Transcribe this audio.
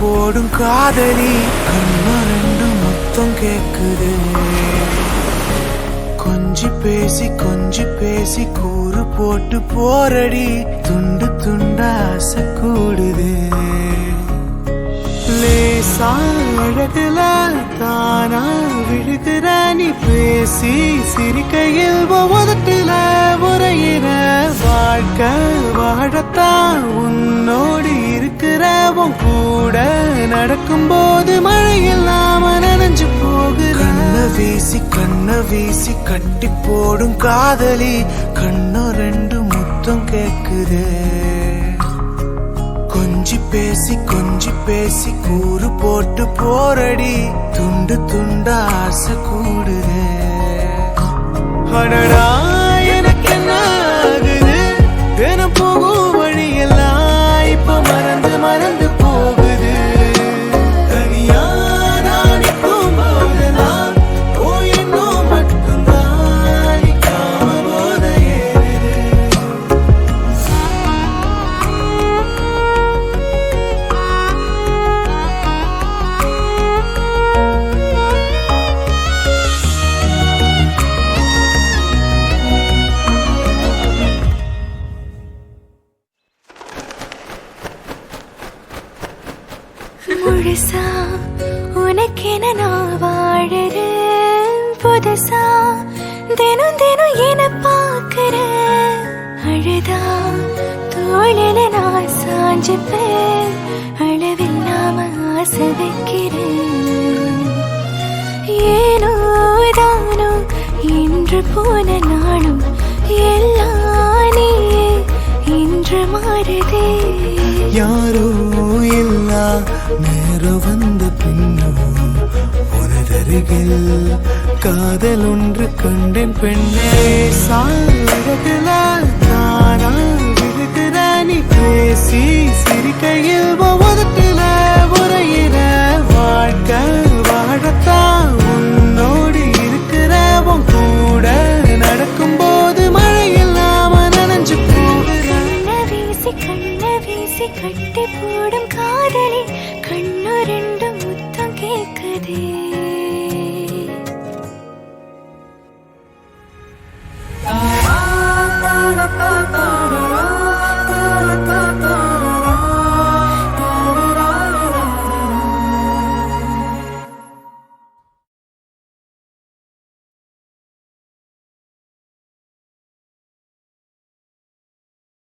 போடும் காதலி கண்ணு ரெண்டு முத்தம் கேக்குது. கொஞ்சி பேசி கூறு போட்டு போரடி துண்டு துண்டா ஆசை கூடுது. லேசா அழகுல தானா விழுகிற நீ பேசி சிரிக்கையில் உதட்டுல உரையிற வாழ்க்கை வாழத்தான் உன்னோடு இருக்கிற உன் கூட நடக்கும் போது மழை இல்லாம நனைஞ்சு போகுற. கண்ண வீசி கட்டி போடும் காதலி கண்ணு ரெண்டு முத்தம் கேக்குது. கொஞ்சி பேசி கூறு போட்டு போரடி துண்டு துண்டா ஆசை கூடுது. அடடா எனக்கு என்ன ஆகுது, தினம் போகும் வழியெல்லாம் இப்ப மறந்து போகுது. தனியா நான் நிற்கும் போதெல்லாம் என்னும் மட்டும்தான் நிற்காம போத ஏறுது. முழுசா உனக்கென நான் வாழறேன், புதுசா தினம் என பாக்குறேன். அழுதா தோளில நான் சாஞ்சுப்பேன், அளவில்லாம ஆசை வைக்கிறேன். ஏனோ தானோ இன்று போன நாளும் எல்லாம் நீயே இன்று மாறுதே. யாரோ இல்லா நேரம் வந்த பின்னும் உனதருகில் காதல் ஒன்று கண்டேன் பெண்ணே. சாழகுல தானா விழுகிற நீ பேசி சிரிக்கையில் உதட்டுல உரையிற வாழ்க்கை